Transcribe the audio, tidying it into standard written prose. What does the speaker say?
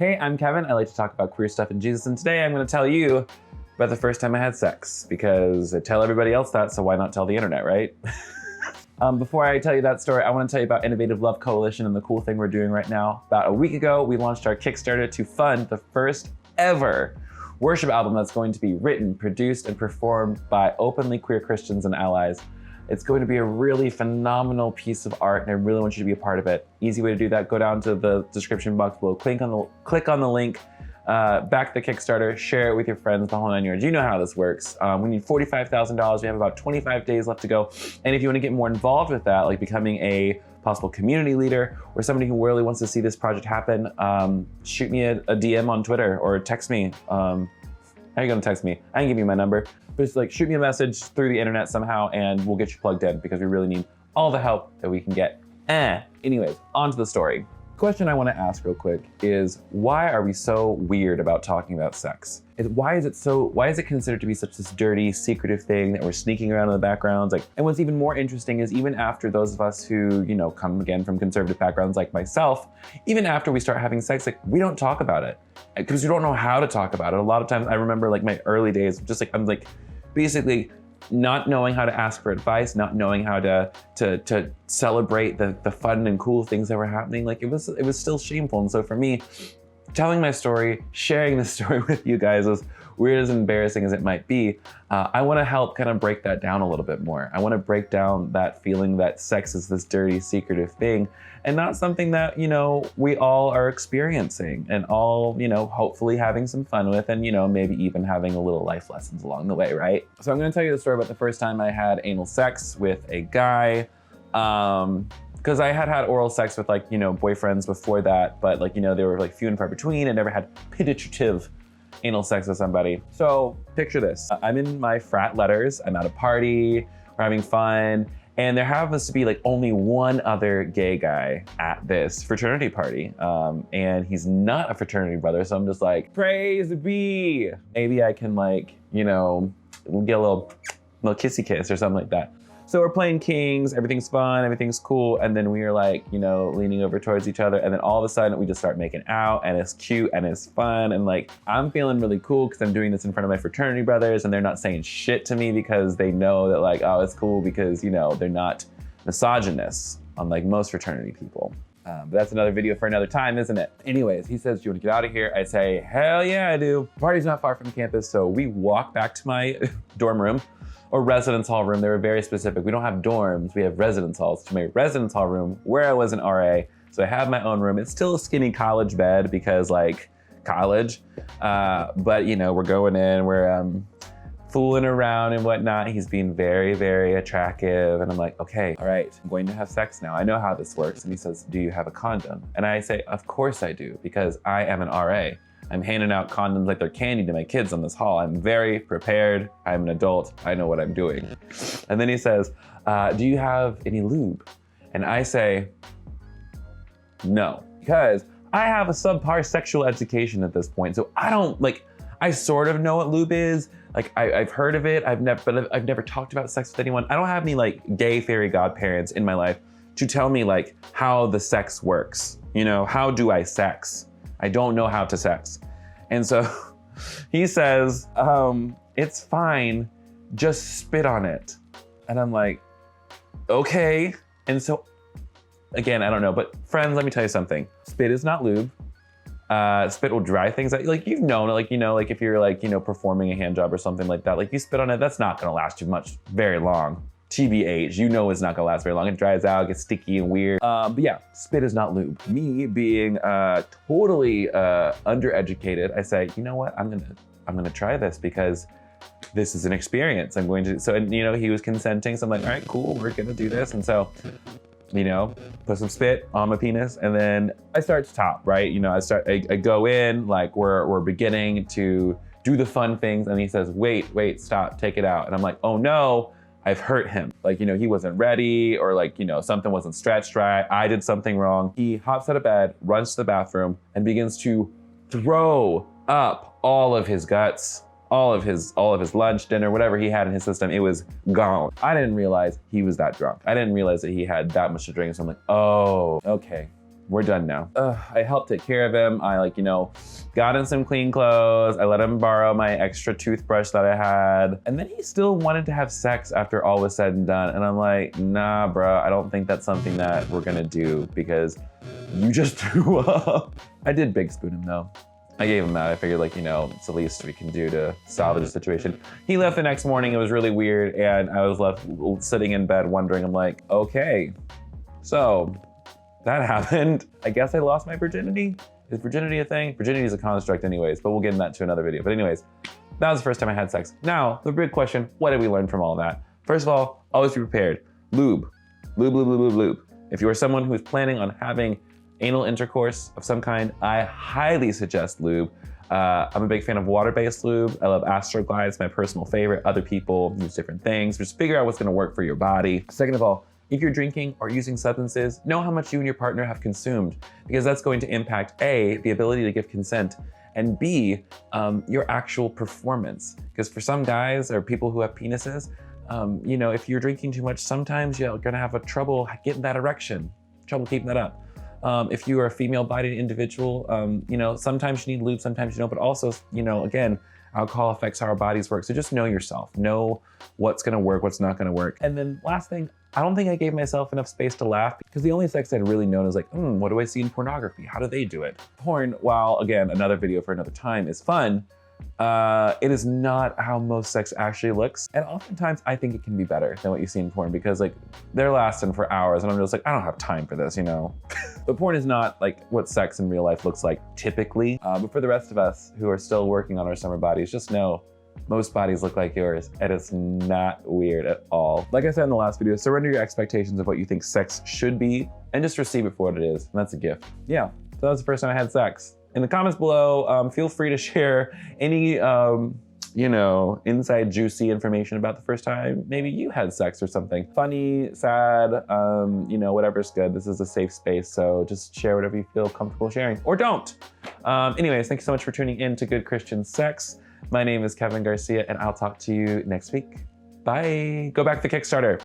Hey, I'm Kevin. I like to talk about queer stuff and Jesus, and today I'm going to tell you about the first time I had sex, because I tell everybody else that, so why not tell the internet, right? Before I tell you that story, I want to tell you about Innovative Love Coalition and the cool thing we're doing right now. About a week ago, we launched our Kickstarter to fund the first ever worship album that's going to be written, produced, and performed by openly queer Christians and allies. It's going to be a really phenomenal piece of art, and I really want you to be a part of it. Easy way to do that, go down to the description box below, click on the link, back the Kickstarter, share it with your friends, the whole 9 yards. You know how this works. We need $45,000. We have about 25 days left to go. And if you want to get more involved with that, like becoming a possible community leader or somebody who really wants to see this project happen, shoot me a DM on Twitter or text me. How are you gonna text me? I can give you my number. But just like shoot me a message through the internet somehow and we'll get you plugged in, because we really need all the help that we can get. Anyways, on to the story. Question I want to ask real quick is, why are we so weird about talking about sex? Why is it considered to be such this dirty, secretive thing that we're sneaking around in the backgrounds? And what's even more interesting is, even after those of us who, come again from conservative backgrounds like myself, even after we start having sex, we don't talk about it because we don't know how to talk about it. A lot of times I remember my early days, I'm basically not knowing how to ask for advice, not knowing how to celebrate the fun and cool things that were happening. It was still shameful. And so for me, telling my story, sharing this story with you guys, as weird as embarrassing as it might be, I want to help kind of break that down a little bit more. I want to break down that feeling that sex is this dirty, secretive thing, and not something that, we all are experiencing and all, hopefully having some fun with, and, maybe even having a little life lessons along the way, right? So I'm going to tell you the story about the first time I had anal sex with a guy. Because I had oral sex with boyfriends before that, but they were few and far between. I never had penetrative anal sex with somebody. So picture this, I'm in my frat letters, I'm at a party, we're having fun, and there happens to be only one other gay guy at this fraternity party. And he's not a fraternity brother, so I'm just praise be. Maybe I can get a little kissy kiss or something like that. So we're playing Kings, everything's fun, everything's cool, and then we are leaning over towards each other, and then all of a sudden we just start making out, and it's cute and it's fun, and I'm feeling really cool because I'm doing this in front of my fraternity brothers, and they're not saying shit to me because they know that oh, it's cool, because they're not misogynists, unlike most fraternity people. But that's another video for another time, isn't it? Anyways, he says, do you want to get out of here? I say, hell yeah, I do. Party's not far from campus, so we walk back to my dorm room, or residence hall room. They were very specific. We don't have dorms, we have residence halls. To my residence hall room, where I was an RA, so I have my own room. It's still a skinny college bed because college, but we're going in, we're fooling around and whatnot. He's being very, very attractive, and I'm like, okay, all right, I'm going to have sex now. I know how this works. And he says, do you have a condom? And I say, of course I do, because I am an RA. I'm handing out condoms like they're candy to my kids on this hall. I'm very prepared. I'm an adult. I know what I'm doing. And then he says, do you have any lube? And I say, no, because I have a subpar sexual education at this point. So I don't I sort of know what lube is. I've heard of it. I've never talked about sex with anyone. I don't have any gay fairy godparents in my life to tell me how the sex works. How do I sex? I don't know how to sex. And so he says, it's fine, just spit on it. And I'm like, okay. And so, again, I don't know, but friends, let me tell you something. Spit is not lube. Spit will dry things out. You've known, if you're performing a hand job or something like that, you spit on it, that's not gonna last you very long. TBH, it's not gonna last very long. It dries out, gets sticky and weird. But yeah, spit is not lube. Me being totally undereducated, I say, you know what? I'm gonna try this because this is an experience. I'm going to. So, and he was consenting. So I'm like, all right, cool, we're gonna do this. And so, put some spit on my penis, and then I start to top, right? I go in, we're beginning to do the fun things, and he says, wait, stop, take it out. And I'm like, oh no, I've hurt him. He wasn't ready, or something wasn't stretched right. I did something wrong. He hops out of bed, runs to the bathroom, and begins to throw up all of his guts, all of his lunch, dinner, whatever he had in his system. It was gone. I didn't realize he was that drunk. I didn't realize that he had that much to drink. So I'm like, oh, okay. we're done now. I helped take care of him. I got him some clean clothes. I let him borrow my extra toothbrush that I had. And then he still wanted to have sex after all was said and done. And I'm like, nah, bro, I don't think that's something that we're gonna do because you just threw up. I did big spoon him though. I gave him that. I figured it's the least we can do to salvage the situation. He left the next morning. It was really weird. And I was left sitting in bed wondering, I'm like, okay, so that happened. I guess I lost my virginity. Is virginity a thing? Virginity is a construct anyways, but we'll get into that to another video. But anyways, that was the first time I had sex. Now, the big question, what did we learn from all that? First of all, always be prepared. Lube. Lube, lube, lube, lube, lube. If you are someone who is planning on having anal intercourse of some kind, I highly suggest lube. I'm a big fan of water-based lube. I love Astroglide, it's my personal favorite. Other people use different things. Just figure out what's gonna work for your body. Second of all, if you're drinking or using substances, know how much you and your partner have consumed, because that's going to impact A, the ability to give consent, and B, your actual performance. Because for some guys or people who have penises, if you're drinking too much, sometimes you're gonna have trouble getting that erection, trouble keeping that up. If you are a female-bodied individual, sometimes you need lube, sometimes you don't, but also, again, alcohol affects how our bodies work. So just know yourself, know what's gonna work, what's not gonna work. And then last thing, I don't think I gave myself enough space to laugh because the only sex I'd really known is what do I see in pornography? How do they do it? Porn, while again, another video for another time, is fun, it is not how most sex actually looks. And oftentimes I think it can be better than what you see in porn because they're lasting for hours and I'm just I don't have time for this, But porn is not what sex in real life looks like typically. But for the rest of us who are still working on our summer bodies, just know most bodies look like yours and it's not weird at all. Like I said in the last video, surrender your expectations of what you think sex should be and just receive it for what it is. And that's a gift. Yeah, so that was the first time I had sex. In the comments below, feel free to share any, inside juicy information about the first time maybe you had sex or something. Funny, sad, whatever's good. This is a safe space, so just share whatever you feel comfortable sharing, or don't. Anyways, thank you so much for tuning in to Good Christian Sex. My name is Kevin Garcia, and I'll talk to you next week. Bye. Go back to the Kickstarter.